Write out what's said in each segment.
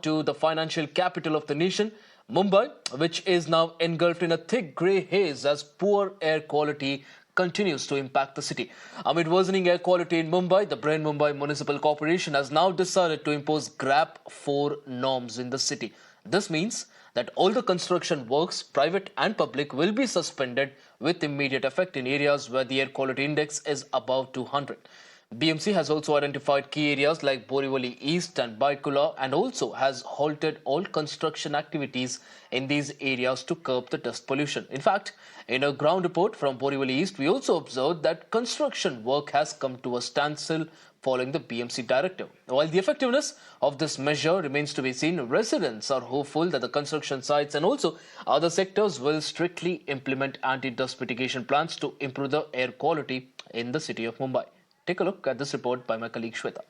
to the financial capital of the nation, Mumbai, which is now engulfed in a thick grey haze as poor air quality continues to impact the city. Amid worsening air quality in Mumbai, the Brain Mumbai Municipal Corporation has now decided to impose GRAP 4 norms in the city. This means that all the construction works, private and public, will be suspended with immediate effect in areas where the air quality index is above 200. BMC has also identified key areas like Borivali East and Baikula and also has halted all construction activities in these areas to curb the dust pollution. In fact, in a ground report from Borivali East, we also observed that construction work has come to a standstill following the BMC directive. While the effectiveness of this measure remains to be seen, residents are hopeful that the construction sites and also other sectors will strictly implement anti-dust mitigation plans to improve the air quality in the city of Mumbai. Take a look at this report by my colleague Shweta.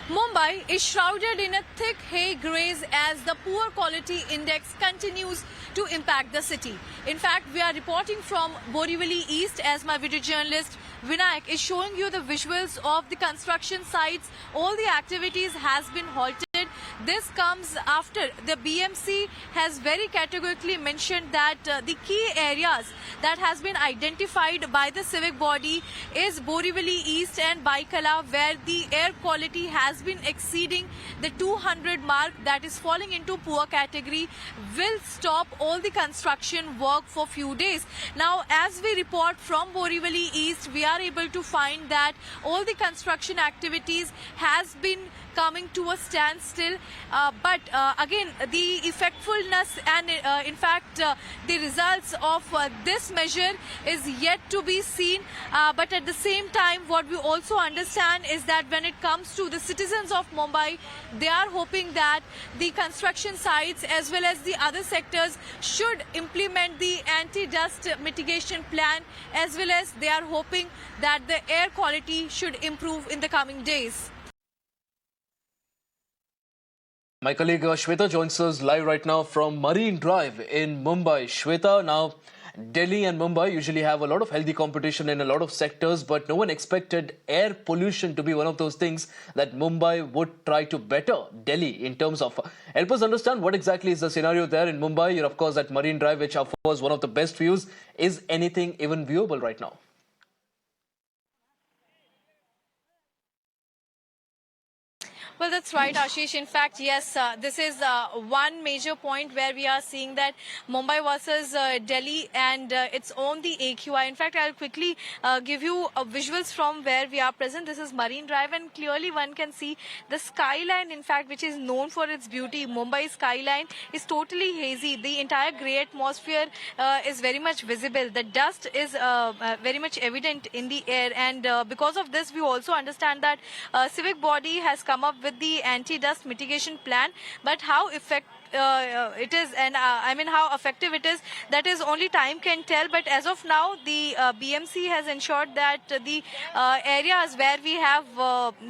Mumbai is shrouded in a thick haze as the poor quality index continues to impact the city. In fact, we are reporting from Borivali East as my video journalist Vinayak is showing you the visuals of the construction sites. All the activities has been halted. This comes after the BMC has very categorically mentioned that the key areas that has been identified by the civic body is Borivali East and Baikala, where the air quality has been exceeding the 200 mark, that is falling into poor category, will stop all the construction work for few days. Now, as we report from Borivali East, we are able to find that all the construction activities has been coming to a standstill, but again the effectiveness and in fact the results of this measure is yet to be seen, but at the same time what we also understand is that when it comes to the citizens of Mumbai, they are hoping that the construction sites as well as the other sectors should implement the anti-dust mitigation plan, as well as they are hoping that the air quality should improve in the coming days. My colleague Shweta joins us live right now from Marine Drive in Mumbai. Shweta, now Delhi and Mumbai usually have a lot of healthy competition in a lot of sectors, but no one expected air pollution to be one of those things that Mumbai would try to better Delhi in terms of. Help us understand what exactly is the scenario there in Mumbai. You're of course at Marine Drive, which offers one of the best views. Is anything even viewable right now? Well, that's right, Ashish. In fact, yes, this is one major point where we are seeing that Mumbai versus Delhi, and it's on the AQI. In fact, I'll quickly give you visuals from where we are present. This is Marine Drive, and clearly one can see the skyline, in fact, which is known for its beauty. Mumbai skyline is totally hazy. The entire grey atmosphere is very much visible. The dust is very much evident in the air, and because of this, we also understand that civic body has come up with the anti-dust mitigation plan, but how effective it is, and I mean how effective it is, that is only time can tell. But as of now, the BMC has ensured that the areas where we have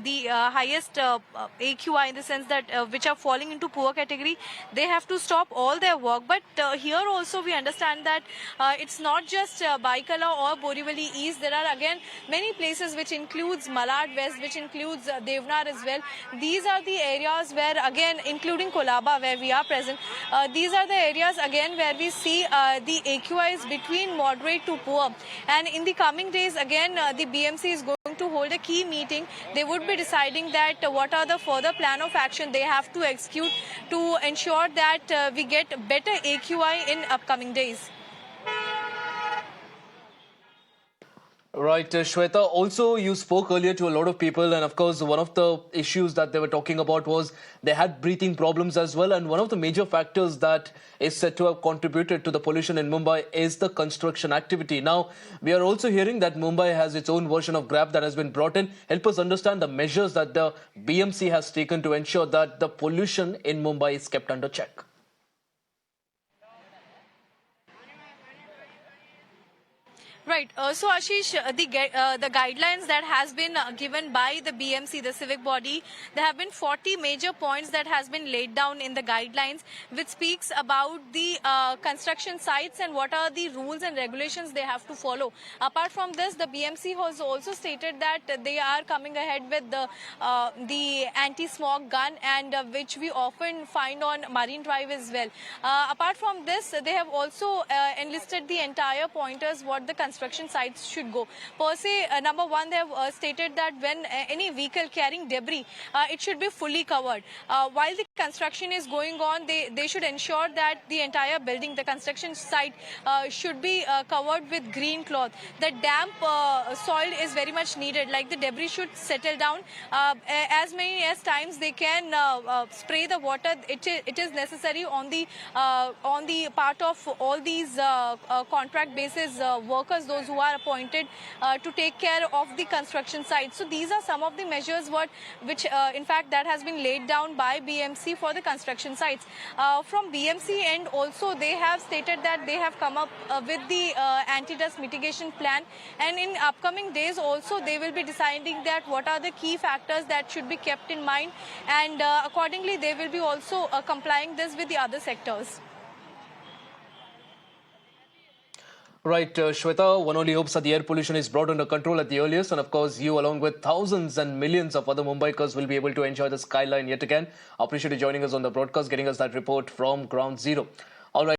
the highest AQI, in the sense that which are falling into poor category, they have to stop all their work. But here also we understand that it's not just Baikala or Borivali East. There are again many places which includes Malad West, which includes Devnar as well. These are the areas where, again, including Kolaba where we are present, these are the areas again where we see the AQI is between moderate to poor. And in the coming days, again, the BMC is going to hold a key meeting. They would be deciding that what are the further plan of action they have to execute to ensure that we get better AQI in upcoming days. Right, Shweta. Also, you spoke earlier to a lot of people, and of course, one of the issues that they were talking about was they had breathing problems as well. And one of the major factors that is said to have contributed to the pollution in Mumbai is the construction activity. Now, we are also hearing that Mumbai has its own version of GRAP that has been brought in. Help us understand the measures that the BMC has taken to ensure that the pollution in Mumbai is kept under check. Right. Right. So Ashish, the guidelines that has been given by the BMC, the civic body, there have been 40 major points that has been laid down in the guidelines, which speaks about the construction sites and what are the rules and regulations they have to follow. Apart from this, the BMC has also stated that they are coming ahead with the anti-smog gun, and which we often find on Marine Drive as well. Apart from this, they have also enlisted the entire pointers what the construction sites should go. Per se, number one, they have stated that when any vehicle carrying debris, it should be fully covered. While the construction is going on, they should ensure that the entire building, the construction site, should be covered with green cloth. The damp soil is very much needed. Like the debris should settle down. As many as times they can spray the water, it is necessary on the part of all these contract basis workers, those who are appointed to take care of the construction site. So these are some of the measures which in fact that has been laid down by BMC for the construction sites. From BMC end also, they have stated that they have come up with the anti-dust mitigation plan, and in upcoming days also they will be deciding that what are the key factors that should be kept in mind, and accordingly they will be also complying this with the other sectors. Right, Shweta, one only hopes that the air pollution is brought under control at the earliest, and of course you along with thousands and millions of other Mumbaikars will be able to enjoy the skyline yet again. I appreciate you joining us on the broadcast, getting us that report from Ground Zero. All right.